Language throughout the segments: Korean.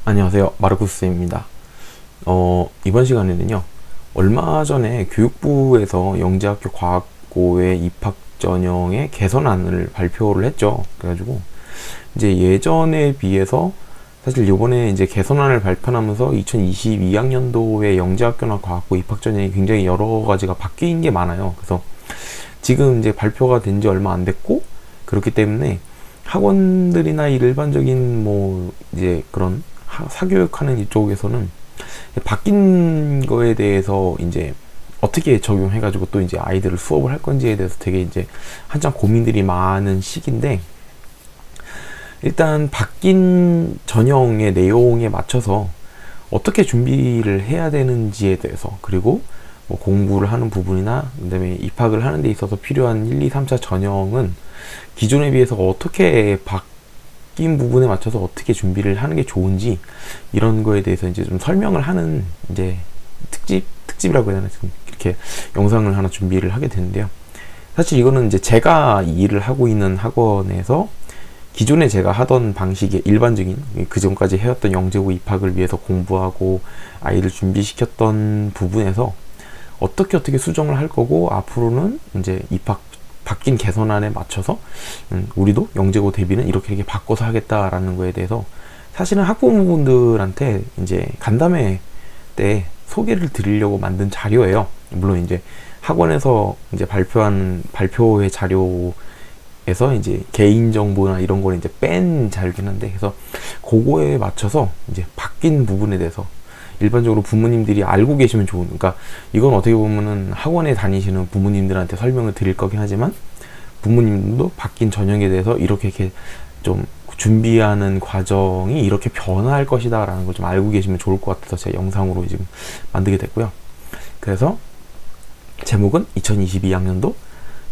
안녕하세요, 마르쿠스입니다. 이번 시간에는요, 얼마 전에 교육부에서 영재학교 과학고의 입학 전형의 개선안을 발표를 했죠. 그래가지고 이제 예전에 비해서 사실 이번에 이제 개선안을 발표하면서 2022학년도의 영재학교나 과학고 입학 전형이 굉장히 여러 가지가 바뀐 게 많아요. 그래서 지금 이제 발표가 된 지 얼마 안 됐고, 그렇기 때문에 학원들이나 일반적인 뭐 이제 그런 사교육하는 이쪽에서는 바뀐 거에 대해서 이제 어떻게 적용해가지고 또 이제 아이들을 수업을 할 건지에 대해서 되게 이제 한참 고민들이 많은 시기인데, 일단 바뀐 전형의 내용에 맞춰서 어떻게 준비를 해야 되는지에 대해서, 그리고 뭐 공부를 하는 부분이나 그다음에 입학을 하는 데 있어서 필요한 1, 2, 3차 전형은 기존에 비해서 어떻게 바뀐 부분에 맞춰서 어떻게 준비를 하는 게 좋은지, 이런 거에 대해서 이제 좀 설명을 하는 이제 특집이라고 해야 되나, 지금 이렇게 영상을 하나 준비를 하게 되는데요. 사실 이거는 이제 제가 일을 하고 있는 학원에서 기존에 제가 하던 방식의 일반적인, 그 전까지 해왔던 영재고 입학을 위해서 공부하고 아이를 준비시켰던 부분에서 어떻게 수정을 할 거고, 앞으로는 이제 입학 바뀐 개선안에 맞춰서 우리도 영재고 대비는 이렇게 바꿔서 하겠다라는 거에 대해서 사실은 학부모분들한테 이제 간담회 때 소개를 드리려고 만든 자료예요. 물론 이제 학원에서 이제 발표한 발표회 자료에서 이제 개인정보나 이런 걸 이제 뺀 자료긴 한데, 그래서 그거에 맞춰서 이제 바뀐 부분에 대해서 일반적으로 부모님들이 알고 계시면 좋은, 그러니까 이건 어떻게 보면은 학원에 다니시는 부모님들한테 설명을 드릴 거긴 하지만, 부모님도 바뀐 전형에 대해서 이렇게 좀 준비하는 과정이 이렇게 변화할 것이다 라는 걸 좀 알고 계시면 좋을 것 같아서 제가 영상으로 지금 만들게 됐고요. 그래서 제목은 2022학년도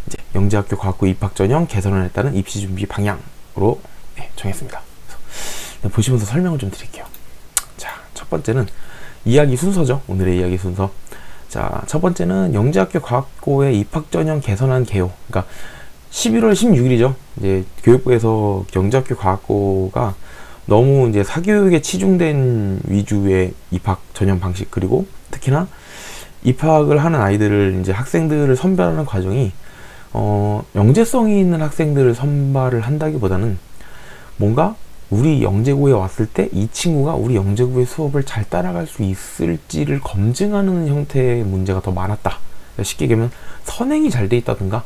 이제 영재학교 과학고 입학 전형 개선안에 따른 입시 준비 방향으로 정했습니다. 그래서 보시면서 설명을 좀 드릴게요. 자, 첫 번째는 이야기 순서죠. 오늘의 이야기 순서. 자, 첫 번째는 영재학교 과학고의 입학 전형 개선안 개요. 그러니까 11월 16일이죠. 이제 교육부에서 영재학교 과학고가 너무 이제 사교육에 치중된 위주의 입학 전형 방식, 그리고 특히나 입학을 하는 아이들을 이제 학생들을 선별하는 과정이 영재성이 있는 학생들을 선발을 한다기보다는 뭔가 우리 영재고에 왔을 때 이 친구가 우리 영재고의 수업을 잘 따라갈 수 있을지를 검증하는 형태의 문제가 더 많았다. 쉽게 얘기하면 선행이 잘 돼 있다든가,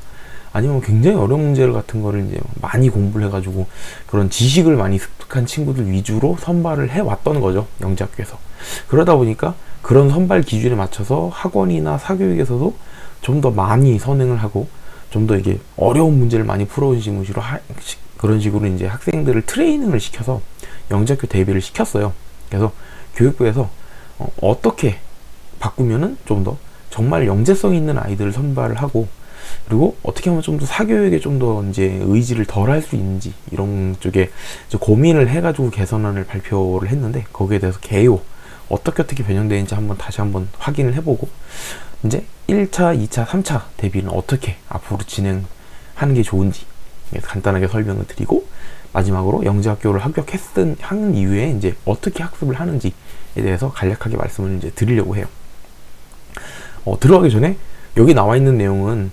아니면 굉장히 어려운 문제를 같은 거를 이제 많이 공부를 해가지고 그런 지식을 많이 습득한 친구들 위주로 선발을 해왔던 거죠, 영재학교에서. 그러다 보니까 그런 선발 기준에 맞춰서 학원이나 사교육에서도 좀 더 많이 선행을 하고, 좀 더 이게 어려운 문제를 많이 풀어온 식으로 그런 식으로 이제 학생들을 트레이닝을 시켜서 영재학교 대비를 시켰어요. 그래서 교육부에서 어떻게 바꾸면은 좀 더 정말 영재성 있는 아이들을 선발을 하고, 그리고 어떻게 하면 좀 더 사교육에 좀 더 이제 의지를 덜 할 수 있는지, 이런 쪽에 이제 고민을 해가지고 개선안을 발표를 했는데, 거기에 대해서 개요 어떻게 변형되는지 다시 한번 확인을 해보고, 이제 1차, 2차, 3차 대비는 어떻게 앞으로 진행하는 게 좋은지 간단하게 설명을 드리고, 마지막으로 영재학교를 한 이후에 이제 어떻게 학습을 하는지에 대해서 간략하게 말씀을 이제 드리려고 해요. 들어가기 전에 여기 나와 있는 내용은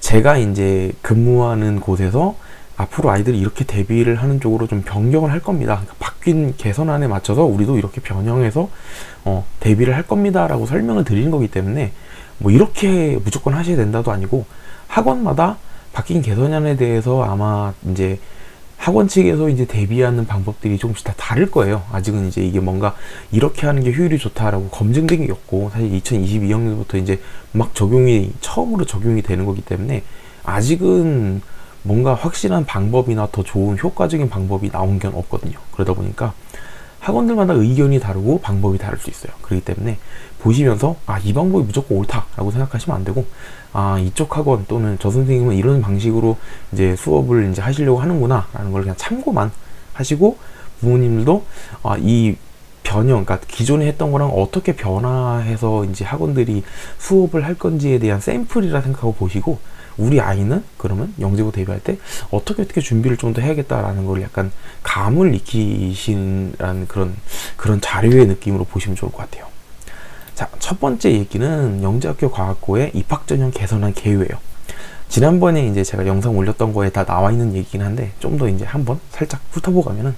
제가 이제 근무하는 곳에서 앞으로 아이들이 이렇게 대비를 하는 쪽으로 좀 변경을 할 겁니다. 그러니까 바뀐 개선안에 맞춰서 우리도 이렇게 변형해서 대비를 할 겁니다 라고 설명을 드리는 거기 때문에, 뭐 이렇게 무조건 하셔야 된다도 아니고, 학원마다 바뀐 개선안에 대해서 아마 이제 학원 측에서 이제 대비하는 방법들이 조금씩 다 다를 거예요. 아직은 이제 이게 뭔가 이렇게 하는 게 효율이 좋다라고 검증된 게 없고, 사실 2022학년부터 이제 막 처음으로 적용이 되는 거기 때문에 아직은 뭔가 확실한 방법이나 더 좋은 효과적인 방법이 나온 게 없거든요. 그러다 보니까 학원들마다 의견이 다르고 방법이 다를 수 있어요. 그렇기 때문에 보시면서 이 방법이 무조건 옳다라고 생각하시면 안 되고, 이쪽 학원 또는 저 선생님은 이런 방식으로 이제 수업을 이제 하시려고 하는구나 라는 걸 그냥 참고만 하시고, 부모님들도 이 변형, 그러니까 기존에 했던 거랑 어떻게 변화해서 이제 학원들이 수업을 할 건지에 대한 샘플이라 생각하고 보시고, 우리 아이는 그러면 영재고 데뷔할 때 어떻게 준비를 좀 더 해야겠다라는 걸 약간 감을 익히시라는 그런 자료의 느낌으로 보시면 좋을 것 같아요. 자, 첫 번째 얘기는 영재학교 과학고의 입학 전형 개선안 개요예요. 지난번에 이제 제가 영상 올렸던 거에 다 나와 있는 얘기긴 한데 좀 더 이제 한번 살짝 훑어보고 가면은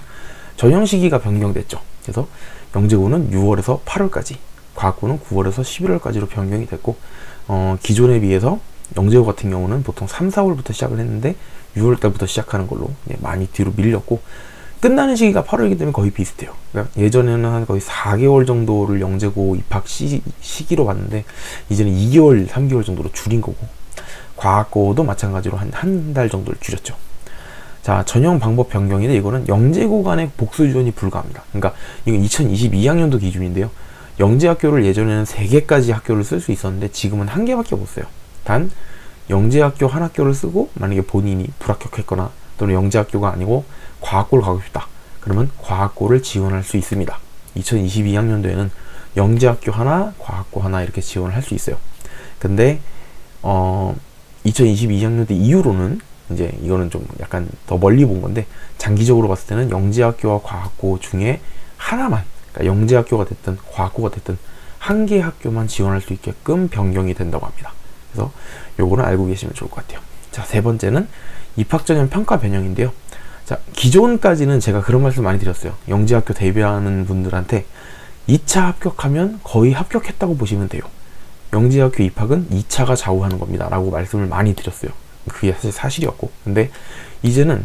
전형 시기가 변경됐죠. 그래서 영재고는 6월에서 8월까지, 과학고는 9월에서 11월까지로 변경이 됐고, 기존에 비해서 영재고 같은 경우는 보통 3, 4월부터 시작을 했는데 6월 달부터 시작하는 걸로 많이 뒤로 밀렸고, 끝나는 시기가 8월이기 때문에 거의 비슷해요. 그러니까 예전에는 한 거의 4개월 정도를 영재고 입학 시기로 봤는데 이제는 2개월, 3개월 정도로 줄인 거고, 과학고도 마찬가지로 한 달 정도를 줄였죠. 자, 전형 방법 변경인데 이거는 영재고 간의 복수 지원이 불가합니다. 그러니까 이건 2022학년도 기준인데요. 영재학교를 예전에는 3개까지 학교를 쓸 수 있었는데 지금은 1개밖에 못 써요. 단 영재학교 한 학교를 쓰고 만약에 본인이 불합격했거나 또는 영재학교가 아니고 과학고를 가고 싶다, 그러면 과학고를 지원할 수 있습니다. 2022학년도에는 영재학교 하나, 과학고 하나 이렇게 지원을 할 수 있어요. 근데 2022학년도 이후로는 이제 이거는 좀 약간 더 멀리 본 건데, 장기적으로 봤을 때는 영재학교와 과학고 중에 하나만, 그러니까 영재학교가 됐든 과학고가 됐든 한 개 학교만 지원할 수 있게끔 변경이 된다고 합니다. 그래서 요거는 알고 계시면 좋을 것 같아요. 자, 세 번째는 입학 전형 평가 변형인데요. 자, 기존까지는 제가 그런 말씀 많이 드렸어요. 영재학교 데뷔하는 분들한테 2차 합격하면 거의 합격했다고 보시면 돼요. 영재학교 입학은 2차가 좌우하는 겁니다 라고 말씀을 많이 드렸어요. 그게 사실 사실이었고, 근데 이제는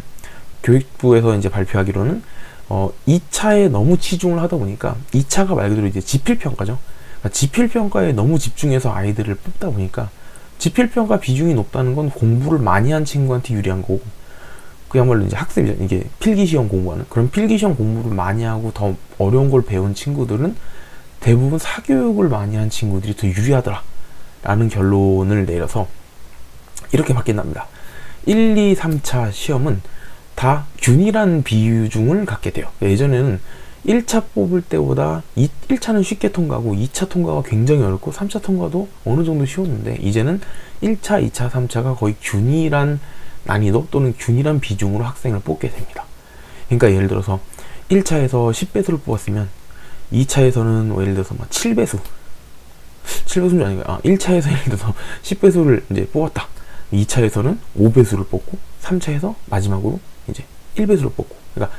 교육부에서 이제 발표하기로는 2차에 너무 치중을 하다 보니까 2차가 말 그대로 이제 지필평가죠. 그러니까 지필평가에 너무 집중해서 아이들을 뽑다 보니까 지필평가 비중이 높다는 건 공부를 많이 한 친구한테 유리한 거고, 그야말로 이제 학습이죠. 이게 필기시험 공부하는, 그런 필기시험 공부를 많이 하고 더 어려운 걸 배운 친구들은 대부분 사교육을 많이 한 친구들이 더 유리하더라 라는 결론을 내려서 이렇게 바뀐답니다. 1, 2, 3차 시험은 다 균일한 비중을 갖게 돼요. 예전에는 1차 뽑을 때보다 1차는 쉽게 통과하고 2차 통과가 굉장히 어렵고 3차 통과도 어느 정도 쉬웠는데, 이제는 1차, 2차, 3차가 거의 균일한 난이도 또는 균일한 비중으로 학생을 뽑게 됩니다. 그러니까 예를 들어서 1차에서 10배수를 뽑았으면 2차에서는 예를 들어서 7배수는 아니고 1차에서 예를 들어서 10배수를 이제 뽑았다. 2차에서는 5배수를 뽑고 3차에서 마지막으로 이제 1배수를 뽑고, 그러니까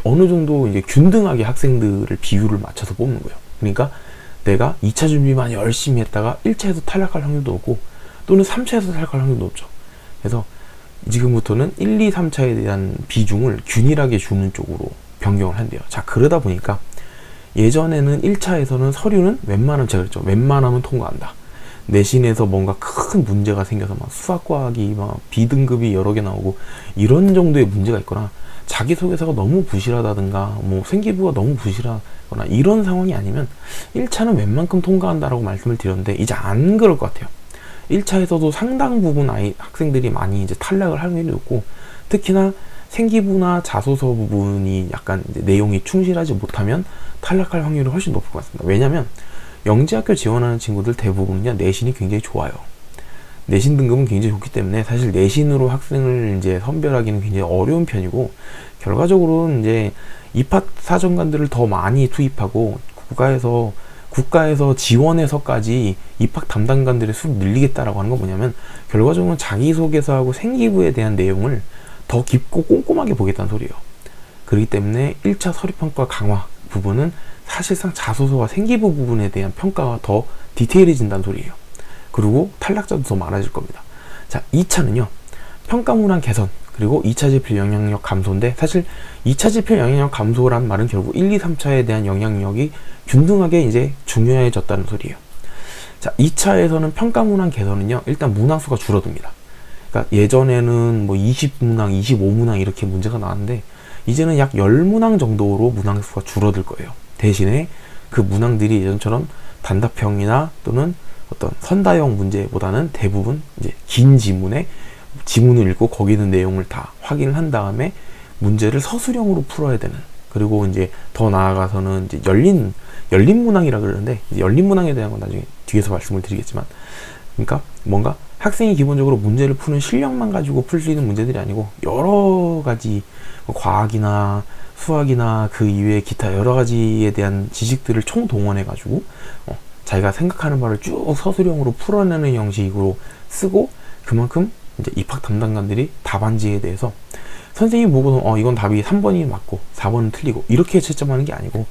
어느 정도 이제 균등하게 학생들을 비율을 맞춰서 뽑는 거예요. 그러니까 내가 2차 준비만 열심히 했다가 1차에서 탈락할 확률도 높고 또는 3차에서 탈락할 확률도 높죠. 그래서 지금부터는 1, 2, 3차에 대한 비중을 균일하게 주는 쪽으로 변경을 한대요. 자, 그러다 보니까 예전에는 1차에서는 서류는 웬만하면, 제가 그랬죠, 웬만하면 통과한다. 내신에서 뭔가 큰 문제가 생겨서 막 수학과학이 막 B등급이 여러 개 나오고 이런 정도의 문제가 있거나 자기소개서가 너무 부실하다든가 뭐 생기부가 너무 부실하거나 이런 상황이 아니면 1차는 웬만큼 통과한다라고 말씀을 드렸는데, 이제 안 그럴 것 같아요. 1차에서도 상당 부분 학생들이 많이 이제 탈락을 할 확률이 높고, 특히나 생기부나 자소서 부분이 약간 이제 내용이 충실하지 못하면 탈락할 확률이 훨씬 높을 것 같습니다. 왜냐면 영재학교 지원하는 친구들 대부분은요, 내신이 굉장히 좋아요. 내신 등급은 굉장히 좋기 때문에 사실 내신으로 학생을 이제 선별하기는 굉장히 어려운 편이고, 결과적으로는 이제 입학 사정관들을 더 많이 투입하고 국가에서 지원해서까지 입학 담당관들의 수를 늘리겠다라고 하는 건 뭐냐면, 결과적으로 자기소개서하고 생기부에 대한 내용을 더 깊고 꼼꼼하게 보겠다는 소리예요. 그렇기 때문에 1차 서류평가 강화 부분은 사실상 자소서와 생기부 부분에 대한 평가가 더 디테일해진다는 소리예요. 그리고 탈락자도 더 많아질 겁니다. 자, 2차는요, 평가 문항 개선 그리고 2차 지필 영향력 감소인데, 사실 2차 지필 영향력 감소란 말은 결국 1, 2, 3차에 대한 영향력이 균등하게 이제 중요해졌다는 소리예요. 자, 2차에서는 평가 문항 개선은요, 일단 문항 수가 줄어듭니다. 그러니까 예전에는 뭐 20문항, 25문항 이렇게 문제가 나왔는데 이제는 약 10문항 정도로 문항 수가 줄어들 거예요. 대신에 그 문항들이 예전처럼 단답형이나 또는 어떤 선다형 문제보다는 대부분 이제 긴 지문을 읽고 거기 있는 내용을 다 확인을 한 다음에 문제를 서술형으로 풀어야 되는, 그리고 이제 더 나아가서는 이제 열린 문항이라 그러는데, 이제 열린 문항에 대한 건 나중에 뒤에서 말씀을 드리겠지만, 그러니까 뭔가 학생이 기본적으로 문제를 푸는 실력만 가지고 풀 수 있는 문제들이 아니고 여러 가지 뭐 과학이나 수학이나 그 이외의 기타 여러 가지에 대한 지식들을 총동원해 가지고 자기가 생각하는 바를 쭉 서술형으로 풀어내는 형식으로 쓰고, 그만큼 이제 입학 담당관들이 답안지에 대해서 선생님 보고서 이건 답이 3번이 맞고 4번은 틀리고 이렇게 채점하는 게 아니고,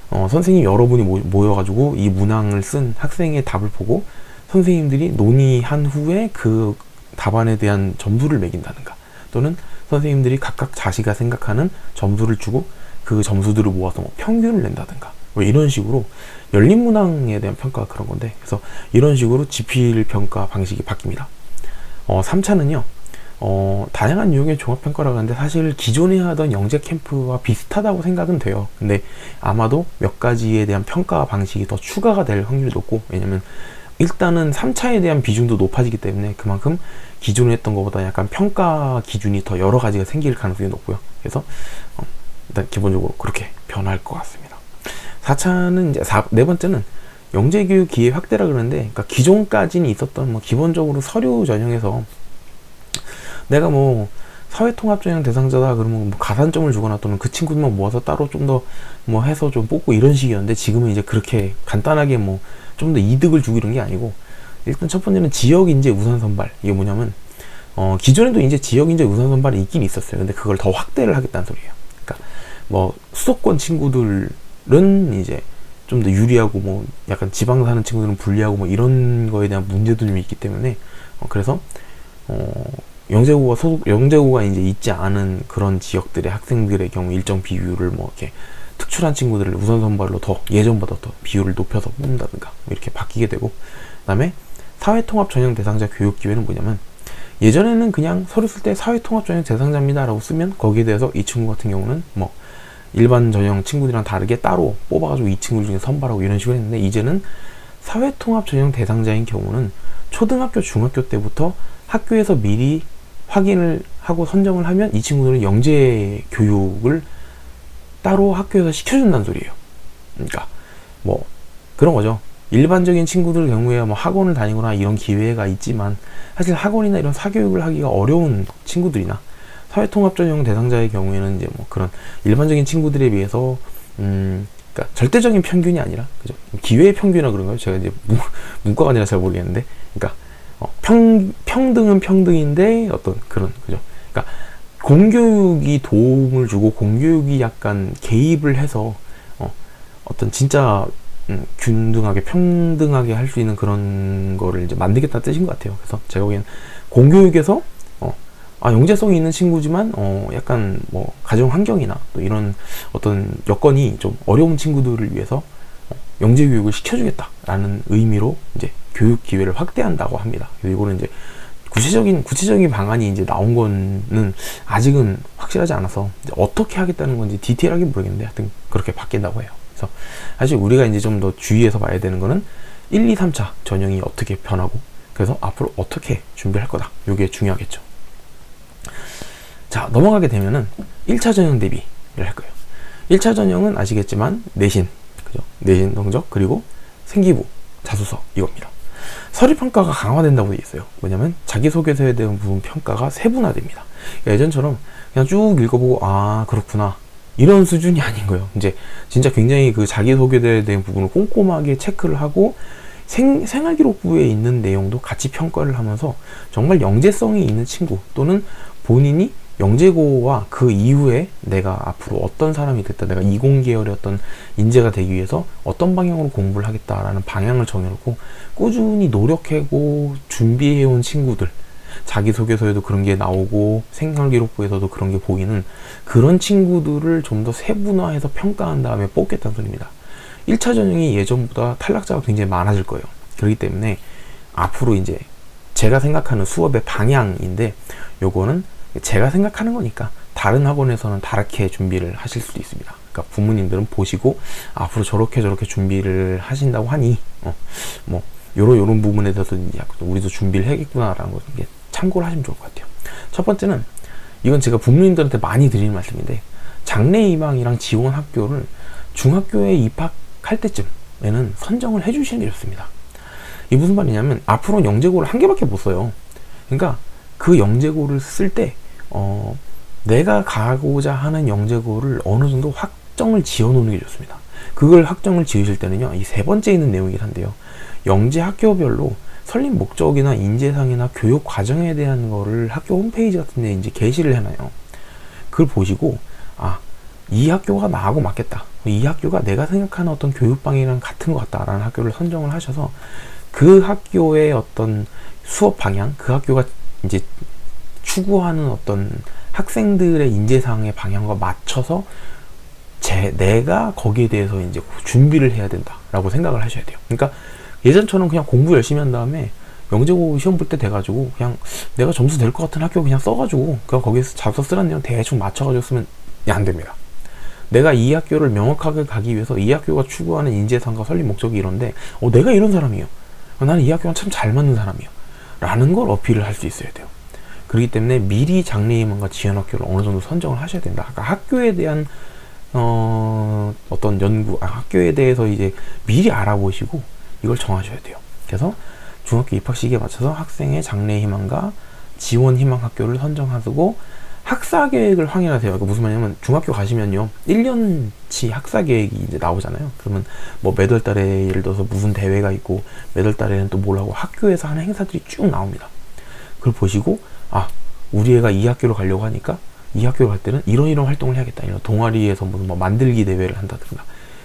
선생님 여러분이 모여가지고 이 문항을 쓴 학생의 답을 보고 선생님들이 논의한 후에 그 답안에 대한 점수를 매긴다든가, 또는 선생님들이 각각 자기가 생각하는 점수를 주고 그 점수들을 모아서 뭐 평균을 낸다든가, 뭐 이런 식으로 열린 문항에 대한 평가가 그런 건데, 그래서 이런 식으로 지필 평가 방식이 바뀝니다. 3차는요, 다양한 유형의 종합평가라고 하는데 사실 기존에 하던 영재 캠프와 비슷하다고 생각은 돼요. 근데 아마도 몇 가지에 대한 평가 방식이 더 추가가 될 확률이 높고, 왜냐면 일단은 3차에 대한 비중도 높아지기 때문에 그만큼 기존에 했던 것보다 약간 평가 기준이 더 여러 가지가 생길 가능성이 높고요. 그래서 일단 기본적으로 그렇게 변할 것 같습니다. 4차는 이제 네 번째는 영재교육 기회 확대라 그러는데, 그러니까 기존까지는 있었던 뭐 기본적으로 서류 전형에서 내가 뭐 사회통합전형 대상자다 그러면 뭐 가산점을 주거나 또는 그 친구들만 모아서 따로 좀 더 뭐 해서 좀 뽑고 이런 식이었는데, 지금은 이제 그렇게 간단하게 뭐 좀 더 이득을 주고 이런 게 아니고, 일단 첫 번째는 지역인재 우선 선발. 이게 뭐냐면 기존에도 이제 지역인재 우선 선발이 있긴 있었어요. 근데 그걸 더 확대를 하겠다는 소리예요. 그러니까 뭐 수도권 친구들은 이제 좀 더 유리하고, 뭐 약간 지방 사는 친구들은 불리하고 뭐 이런 거에 대한 문제도 좀 있기 때문에 그래서 영재고가 이제 있지 않은 그런 지역들의 학생들의 경우 일정 비율을 뭐 이렇게 특출한 친구들을 우선 선발로 더 예전보다 더 비율을 높여서 뽑는다든가 이렇게 바뀌게 되고, 그 다음에 사회통합 전형 대상자 교육 기회는 뭐냐면, 예전에는 그냥 서류 쓸 때 사회통합 전형 대상자입니다 라고 쓰면 거기에 대해서 이 친구 같은 경우는 뭐 일반 전형 친구들이랑 다르게 따로 뽑아가지고 이 친구 중에 선발하고 이런 식으로 했는데, 이제는 사회통합 전형 대상자인 경우는 초등학교, 중학교 때부터 학교에서 미리 확인을 하고 선정을 하면 이 친구들은 영재 교육을 따로 학교에서 시켜준다는 소리예요. 그러니까 뭐 그런 거죠. 일반적인 친구들 경우에 뭐 학원을 다니거나 이런 기회가 있지만, 사실 학원이나 이런 사교육을 하기가 어려운 친구들이나 사회통합전형 대상자의 경우에는 이제 뭐 그런 일반적인 친구들에 비해서 그러니까 절대적인 평균이 아니라, 그죠? 기회의 평균이라 그런가요? 제가 이제 문과가 아니라 잘 모르겠는데, 그러니까 평등은 평등인데 어떤 그런, 그죠? 그러니까 공교육이 도움을 주고 공교육이 약간 개입을 해서 어떤 진짜 균등하게 평등하게 할 수 있는 그런 거를 이제 만들겠다는 뜻인 것 같아요. 그래서 제가 보기엔 공교육에서 영재성이 있는 친구지만 약간 뭐 가정 환경이나 또 이런 어떤 여건이 좀 어려운 친구들을 위해서 영재 교육을 시켜주겠다라는 의미로 이제 교육 기회를 확대한다고 합니다. 그래서 이거는 이제 구체적인 방안이 이제 나온 거는 아직은 확실하지 않아서 이제 어떻게 하겠다는 건지 디테일하게 모르겠는데, 하여튼 그렇게 바뀐다고 해요. 그래서 사실 우리가 이제 좀 더 주의해서 봐야 되는 거는 1, 2, 3차 전형이 어떻게 변하고, 그래서 앞으로 어떻게 준비할 거다. 이게 중요하겠죠. 자, 넘어가게 되면은 1차 전형 대비를 할 거예요. 1차 전형은 아시겠지만 내신, 그죠? 내신 성적, 그리고 생기부, 자소서 이겁니다. 서류평가가 강화된다고 되어 있어요. 뭐냐면 자기소개서에 대한 부분 평가가 세분화됩니다. 예전처럼 그냥 쭉 읽어보고 그렇구나 이런 수준이 아닌 거예요. 이제 진짜 굉장히 그 자기소개서에 대한 부분을 꼼꼼하게 체크를 하고 생활기록부에 있는 내용도 같이 평가를 하면서 정말 영재성이 있는 친구, 또는 본인이 영재고와 그 이후에 내가 앞으로 어떤 사람이 됐다, 내가 이공계열의 어떤 인재가 되기 위해서 어떤 방향으로 공부를 하겠다라는 방향을 정해놓고 꾸준히 노력하고 준비해온 친구들, 자기소개서에도 그런 게 나오고 생활기록부에서도 그런 게 보이는 그런 친구들을 좀 더 세분화해서 평가한 다음에 뽑겠다는 소리입니다. 1차 전형이 예전보다 탈락자가 굉장히 많아질 거예요. 그렇기 때문에 앞으로 이제 제가 생각하는 수업의 방향인데, 요거는 제가 생각하는 거니까 다른 학원에서는 다르게 준비를 하실 수도 있습니다. 그러니까 부모님들은 보시고 앞으로 저렇게 준비를 하신다고 하니 뭐 요런 부분에 대해서 우리도 준비를 해야겠구나라는 걸 참고를 하시면 좋을 것 같아요. 첫 번째는, 이건 제가 부모님들한테 많이 드리는 말씀인데, 장래희망이랑 지원 학교를 중학교에 입학할 때쯤에는 선정을 해주시는 게 좋습니다. 이게 무슨 말이냐면 앞으로는 영재고를 한 개밖에 못 써요. 그러니까 그 영재고를 쓸 때 내가 가고자 하는 영재고를 어느 정도 확정을 지어 놓는 게 좋습니다. 그걸 확정을 지으실 때는요, 이 세 번째 있는 내용이긴 한데요, 영재 학교별로 설립 목적이나 인재상이나 교육 과정에 대한 거를 학교 홈페이지 같은 데 이제 게시를 해놔요. 그걸 보시고, 이 학교가 나하고 맞겠다, 이 학교가 내가 생각하는 어떤 교육 방향이랑 같은 것 같다라는 학교를 선정을 하셔서 그 학교의 어떤 수업 방향, 그 학교가 이제 추구하는 어떤 학생들의 인재상의 방향과 맞춰서 내가 거기에 대해서 이제 준비를 해야 된다라고 생각을 하셔야 돼요. 그러니까 예전처럼 그냥 공부 열심히 한 다음에 영재고 시험 볼 때 돼가지고 그냥 내가 점수 될 것 같은 학교 그냥 써가지고 그냥 거기에서 잡서 쓰라는 내용 대충 맞춰가지고 쓰면 안 됩니다. 내가 이 학교를 명확하게 가기 위해서 이 학교가 추구하는 인재상과 설립 목적이 이런데 내가 이런 사람이에요. 나는 이 학교랑 참 잘 맞는 사람이에요. 라는 걸 어필을 할 수 있어야 돼요. 그렇기 때문에 미리 장래희망과 지원학교를 어느 정도 선정을 하셔야 된다. 아까 학교에 대한 어떤 연구, 학교에 대해서 이제 미리 알아보시고 이걸 정하셔야 돼요. 그래서 중학교 입학 시기에 맞춰서 학생의 장래희망과 지원희망 학교를 선정하고 학사 계획을 확인하세요. 그러니까 무슨 말이냐면 중학교 가시면요, 1년치 학사 계획이 이제 나오잖아요. 그러면 뭐 매달 달에 예를 들어서 무슨 대회가 있고 매달 달에는 또 뭘 하고 학교에서 하는 행사들이 쭉 나옵니다. 그걸 보시고 우리 애가 이 학교로 가려고 하니까 이 학교로 갈 때는 이런 활동을 해야겠다. 이런 동아리에서 무슨 뭐 만들기 대회를 한다든가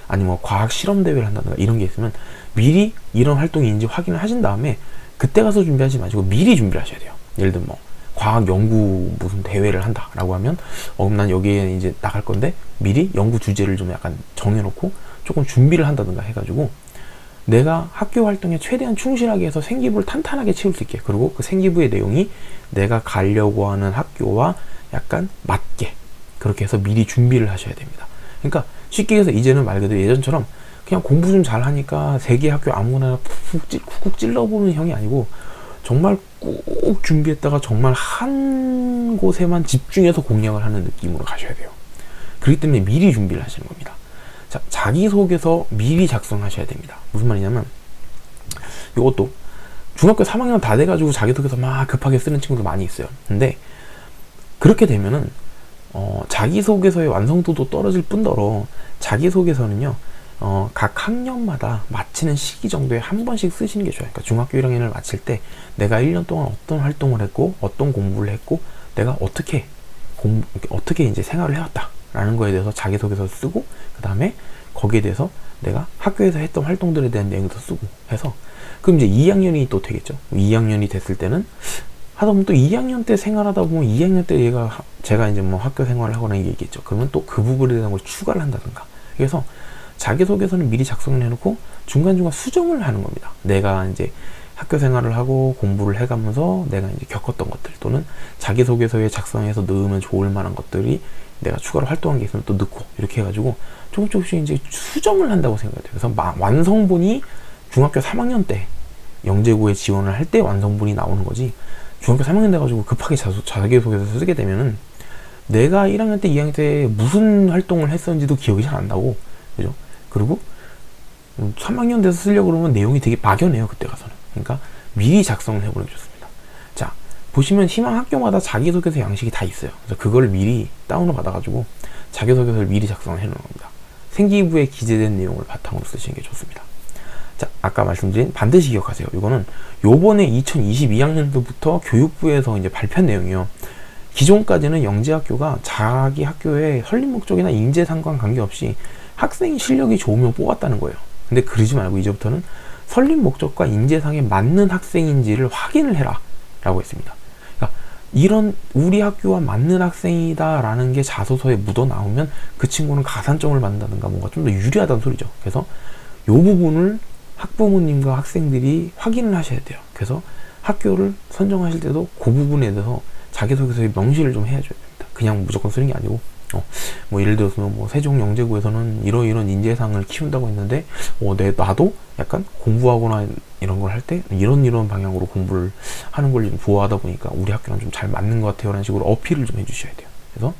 아니면 뭐 과학 실험 대회를 한다든가 이런 게 있으면 미리 이런 활동이 있는지 확인을 하신 다음에 그때 가서 준비하지 마시고 미리 준비를 하셔야 돼요. 예를 들면 뭐 과학 연구 무슨 대회를 한다라고 하면 그럼 난 여기에 이제 나갈 건데 미리 연구 주제를 좀 약간 정해놓고 조금 준비를 한다든가 해가지고 내가 학교 활동에 최대한 충실하게 해서 생기부를 탄탄하게 채울 수 있게, 그리고 그 생기부의 내용이 내가 가려고 하는 학교와 약간 맞게 그렇게 해서 미리 준비를 하셔야 됩니다. 그러니까 쉽게 해서 이제는 말 그대로 예전처럼 그냥 공부 좀 잘하니까 세개 학교 아무거나 쿡쿡 찔러보는 형이 아니고 정말 꼭 준비했다가 정말 한 곳에만 집중해서 공략을 하는 느낌으로 가셔야 돼요. 그렇기 때문에 미리 준비를 하시는 겁니다. 자, 자기소개서 미리 작성하셔야 됩니다. 무슨 말이냐면 이것도 중학교 3학년 다 돼가지고 자기소개서 막 급하게 쓰는 친구들 많이 있어요. 근데 그렇게 되면은 자기소개서의 완성도도 떨어질 뿐더러 자기소개서는요, 각 학년마다 마치는 시기 정도에 한 번씩 쓰시는 게 좋아요. 그러니까 중학교 1학년을 마칠 때 내가 1년 동안 어떤 활동을 했고 어떤 공부를 했고 내가 어떻게 이제 생활을 해왔다 라는 거에 대해서 자기소개서 쓰고, 그 다음에 거기에 대해서 내가 학교에서 했던 활동들에 대한 내용도 쓰고 해서, 그럼 이제 2학년이 또 되겠죠. 2학년이 됐을 때는 하다 보면 또 2학년 때 생활하다 보면 2학년 때 제가 이제 뭐 학교 생활을 하거나 이게 있겠죠. 그러면 또 그 부분에 대한 걸 추가를 한다든가. 그래서 자기소개서는 미리 작성을 해놓고 중간중간 수정을 하는 겁니다. 내가 이제 학교 생활을 하고 공부를 해가면서 내가 이제 겪었던 것들, 또는 자기소개서에 작성해서 넣으면 좋을 만한 것들이 내가 추가로 활동한 게 있으면 또 넣고, 이렇게 해가지고 조금씩 이제 수정을 한다고 생각해요. 그래서 완성본이 중학교 3학년 때 영재고에 지원을 할 때 완성본이 나오는 거지, 중학교 3학년 돼가지고 급하게 자기소개서 쓰게 되면은 내가 1학년 때 2학년 때 무슨 활동을 했었는지도 기억이 잘 안 나고, 그죠? 그리고 3학년 돼서 쓰려고 그러면 내용이 되게 막연해요, 그때 가서는. 그러니까 미리 작성을 해보는 게 좋습니다. 자, 보시면 희망 학교마다 자기소개서 양식이 다 있어요. 그래서 그걸 미리 다운을 받아가지고 자기소개서를 미리 작성을 해놓는 겁니다. 생기부에 기재된 내용을 바탕으로 쓰시는 게 좋습니다. 자, 아까 말씀드린 반드시 기억하세요. 이거는 요번에 2022학년도부터 교육부에서 이제 발표한 내용이에요. 기존까지는 영재학교가 자기 학교의 설립 목적이나 인재 상관 관계없이 학생이 실력이 좋으면 뽑았다는 거예요. 근데 그러지 말고 이제부터는 설립 목적과 인재상에 맞는 학생인지를 확인을 해라 라고 했습니다. 그러니까 이런 우리 학교와 맞는 학생이다 라는 게 자소서에 묻어 나오면 그 친구는 가산점을 받는다든가 뭔가 좀 더 유리하다는 소리죠. 그래서 이 부분을 학부모님과 학생들이 확인을 하셔야 돼요. 그래서 학교를 선정하실 때도 그 부분에 대해서 자기소개서에 명시를 좀 해줘야 됩니다. 그냥 무조건 쓰는 게 아니고, 뭐 예를 들어서 뭐 세종 영재고에서는 이런 인재상을 키운다고 했는데, 나도 약간 공부하거나 이런 걸 할 때 이런 방향으로 공부를 하는 걸 좀 좋아하다 보니까 우리 학교랑 좀 잘 맞는 것 같아요 라는 식으로 어필을 좀 해주셔야 돼요. 그래서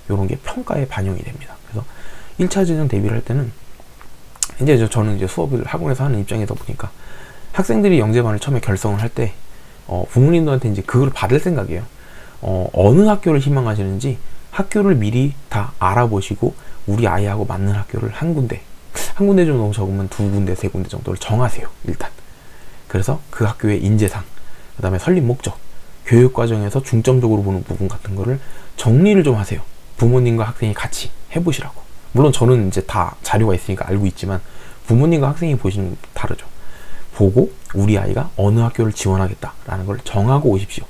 이런 게 평가에 반영이 됩니다. 그래서 1차 전형 대비를 할 때는 이제 저는 이제 수업을 학원에서 하는 입장이다 보니까 학생들이 영재반을 처음에 결성을 할 때 부모님들한테 이제 그걸 받을 생각이에요. 어느 학교를 희망하시는지 학교를 미리 다 알아보시고 우리 아이하고 맞는 학교를 한 군데 좀 너무 적으면 2군데, 3군데 정도를 정하세요. 일단. 그래서 그 학교의 인재상, 그 다음에 설립 목적, 교육과정에서 중점적으로 보는 부분 같은 거를 정리를 좀 하세요. 부모님과 학생이 같이 해보시라고. 물론 저는 이제 다 자료가 있으니까 알고 있지만 부모님과 학생이 보시는 건 다르죠. 보고 우리 아이가 어느 학교를 지원하겠다라는 걸 정하고 오십시오.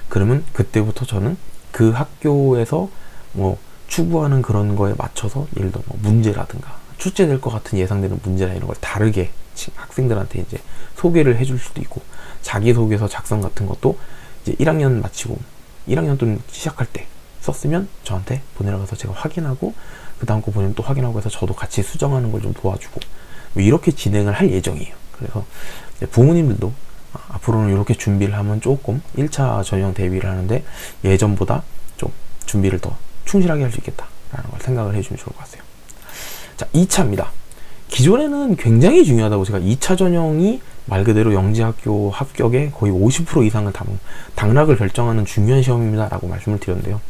그러면 그때부터 저는 그 학교에서 뭐 추구하는 그런 거에 맞춰서 예를 들어 뭐 문제라든가 출제될 것 같은 예상되는 문제나 이런 걸 다르게 학생들한테 이제 소개를 해줄 수도 있고, 자기소개서 작성 같은 것도 이제 1학년 마치고 1학년 또 시작할 때 썼으면 저한테 보내라고 해서 제가 확인하고 그 다음 거 보내면 또 확인하고 해서 저도 같이 수정하는 걸 좀 도와주고 뭐 이렇게 진행을 할 예정이에요. 그래서 부모님들도 앞으로는 이렇게 준비를 하면 조금 1차 전형 대비를 하는데 예전보다 좀 준비를 더 충실하게 할 수 있겠다라는 걸 생각을 해주면 좋을 것 같아요. 자, 2차입니다. 기존에는 굉장히 중요하다고 제가 2차 전형이 말 그대로 영재학교 합격의 거의 50% 이상을 당락을 결정하는 중요한 시험입니다 라고 말씀을 드렸는데요.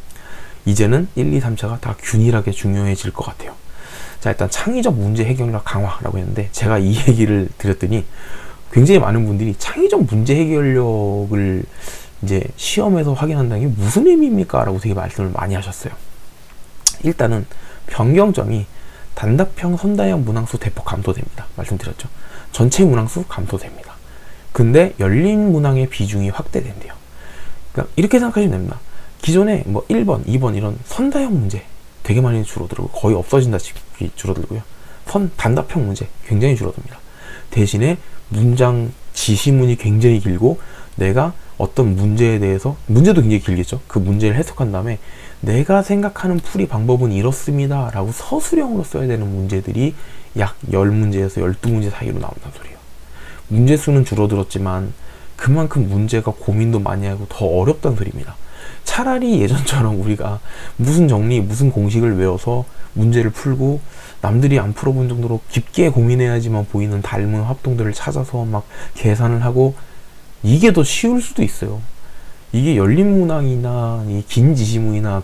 이제는 1, 2, 3차가 다 균일하게 중요해질 것 같아요. 자, 일단 창의적 문제 해결력 강화라고 했는데 제가 이 얘기를 드렸더니 굉장히 많은 분들이 창의적 문제 해결력을 이제 시험에서 확인한다는 게 무슨 의미입니까? 라고 되게 말씀을 많이 하셨어요. 일단은 변경점이 단답형, 선다형 문항수 대폭 감소됩니다. 말씀드렸죠. 전체 문항수 감소됩니다. 근데 열린 문항의 비중이 확대된대요. 그러니까 이렇게 생각하시면 됩니다. 기존에 뭐 1번, 2번 이런 선다형 문제 되게 많이 줄어들고 거의 없어진다시피 줄어들고요. 단답형 문제 굉장히 줄어듭니다. 대신에 문장 지시문이 굉장히 길고 내가 어떤 문제에 대해서 문제도 굉장히 길겠죠. 그 문제를 해석한 다음에 내가 생각하는 풀이 방법은 이렇습니다 라고 서술형으로 써야 되는 문제들이 약 10문제에서 12문제 사이로 나온다는 소리예요. 문제 수는 줄어들었지만 그만큼 문제가 고민도 많이 하고 더 어렵다는 소리입니다. 차라리 예전처럼 우리가 무슨 정리, 무슨 공식을 외워서 문제를 풀고 남들이 안 풀어본 정도로 깊게 고민해야지만 보이는 닮은 합동들을 찾아서 막 계산을 하고 이게 더 쉬울 수도 있어요. 이게 열린 문항이나 이 긴 지시문이나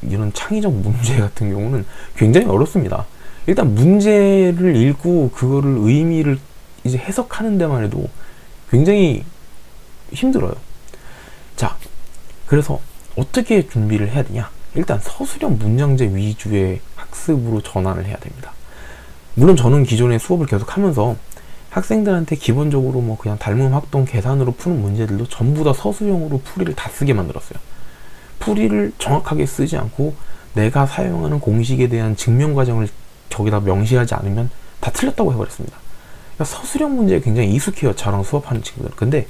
이런 창의적 문제 같은 경우는 굉장히 어렵습니다. 일단 문제를 읽고 그거를 의미를 이제 해석하는 데만 해도 굉장히 힘들어요. 자, 그래서 어떻게 준비를 해야 되냐? 일단 서술형 문장제 위주의 학습으로 전환을 해야 됩니다. 물론 저는 기존에 수업을 계속 하면서 학생들한테 기본적으로 뭐 그냥 닮음 확동 계산으로 푸는 문제들도 전부 다 서술형으로 풀이를 다 쓰게 만들었어요. 풀이를 정확하게 쓰지 않고 내가 사용하는 공식에 대한 증명 과정을 저기다 명시하지 않으면 다 틀렸다고 해버렸습니다. 그러니까 서술형 문제에 굉장히 익숙해요. 저랑 수업하는 친구들은. 근데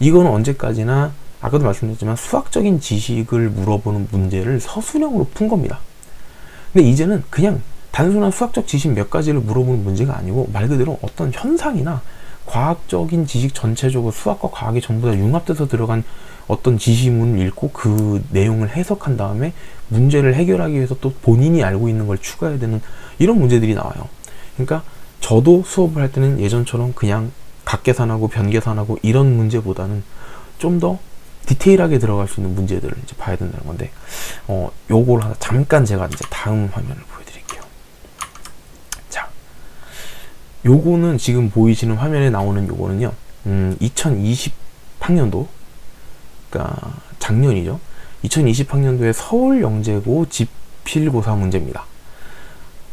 이거는 언제까지나 아까도 말씀드렸지만 수학적인 지식을 물어보는 문제를 서술형으로 푼 겁니다. 근데 이제는 그냥 단순한 수학적 지식 몇 가지를 물어보는 문제가 아니고 말 그대로 어떤 현상이나 과학적인 지식 전체적으로 수학과 과학이 전부 다 융합돼서 들어간 어떤 지시문을 읽고 그 내용을 해석한 다음에 문제를 해결하기 위해서 또 본인이 알고 있는 걸 추가해야 되는 이런 문제들이 나와요. 그러니까 저도 수업을 할 때는 예전처럼 그냥 각계산하고 변계산하고 이런 문제보다는 좀 더 디테일하게 들어갈 수 있는 문제들을 이제 봐야 된다는 건데, 요걸 하나 잠깐 제가 이제 다음 화면을 보여드릴게요. 자, 요거는 지금 보이시는 화면에 나오는 요거는요, 2020학년도, 그러니까 작년이죠. 2020학년도의 서울영재고 지필고사 문제입니다.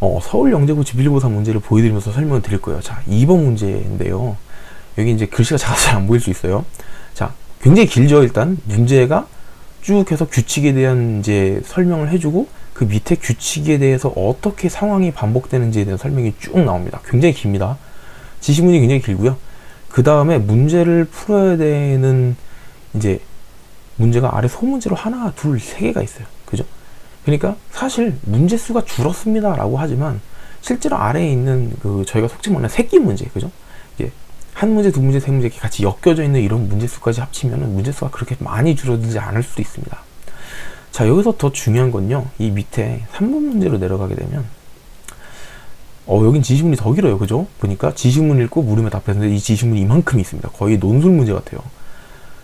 서울영재고 지필고사 문제를 보여드리면서 설명을 드릴 거예요. 자, 2번 문제인데요. 여기 이제 글씨가 작아서 잘 안 보일 수 있어요. 자, 굉장히 길죠. 일단 문제가 쭉 해서 규칙에 대한 이제 설명을 해주고 그 밑에 규칙에 대해서 어떻게 상황이 반복되는지에 대한 설명이 쭉 나옵니다. 굉장히 깁니다. 지시문이 굉장히 길고요. 그 다음에 문제를 풀어야 되는 이제 문제가 아래 소문제로 하나, 둘, 세 개가 있어요. 그죠? 그러니까 사실 문제 수가 줄었습니다 라고 하지만 실제로 아래에 있는 그 저희가 속칭 말하는 새끼 문제, 그죠? 이게 한 문제, 두 문제, 세 문제 이렇게 같이 엮여져 있는 이런 문제 수까지 합치면은 문제 수가 그렇게 많이 줄어들지 않을 수도 있습니다. 자, 여기서 더 중요한 건요, 이 밑에 3번 문제로 내려가게 되면 여긴 지시문이 더 길어요. 그죠? 보니까 지시문 읽고 물음에 답했는데 이 지시문이 이만큼 있습니다. 거의 논술 문제 같아요.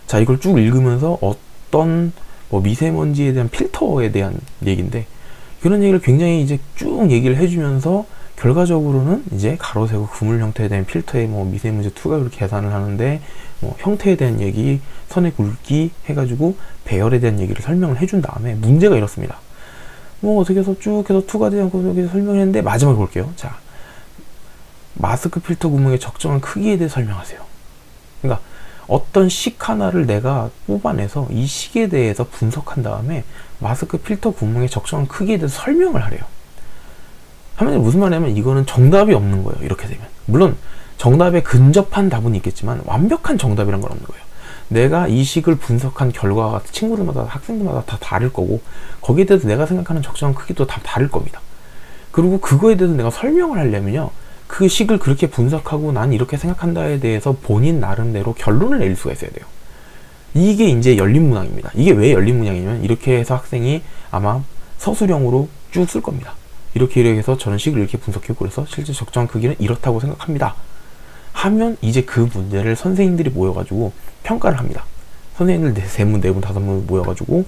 자, 이걸 쭉 읽으면서 어떤 뭐 미세먼지에 대한 필터에 대한 얘기인데, 그런 얘기를 굉장히 이제 쭉 얘기를 해주면서 결과적으로는 이제 가로 세고 그물 형태에 대한 필터의 뭐 미세먼지 투각을 계산을 하는데, 뭐 형태에 대한 얘기, 선의 굵기 해가지고 배열에 대한 얘기를 설명을 해준 다음에 문제가 이렇습니다. 뭐 어떻게 해서 쭉 해서 투가 대한 것을 설명했는데, 마지막에 볼게요. 자, 마스크 필터 구멍의 적정한 크기에 대해 설명하세요. 그러니까 어떤 식 하나를 내가 뽑아내서 이 식에 대해서 분석한 다음에 마스크 필터 구멍의 적정한 크기에 대해서 설명을 하래요. 하면 무슨 말이냐면 이거는 정답이 없는 거예요. 이렇게 되면. 물론 정답에 근접한 답은 있겠지만 완벽한 정답이란 건 없는 거예요. 내가 이 식을 분석한 결과가 친구들마다, 학생들마다 다 다를 거고, 거기에 대해서 내가 생각하는 적정한 크기도 다 다를 겁니다. 그리고 그거에 대해서 내가 설명을 하려면요, 그 식을 그렇게 분석하고 난 이렇게 생각한다에 대해서 본인 나름대로 결론을 내릴 수가 있어야 돼요. 이게 이제 열린문항입니다. 이게 왜 열린문항이냐면, 이렇게 해서 학생이 아마 서술형으로 쭉 쓸 겁니다. 이렇게 해서 저는 식을 이렇게 분석했고, 그래서 실제 적정한 크기는 이렇다고 생각합니다 하면 이제 그 문제를 선생님들이 모여가지고 평가를 합니다. 선생님들 3분, 4분, 5분 모여가지고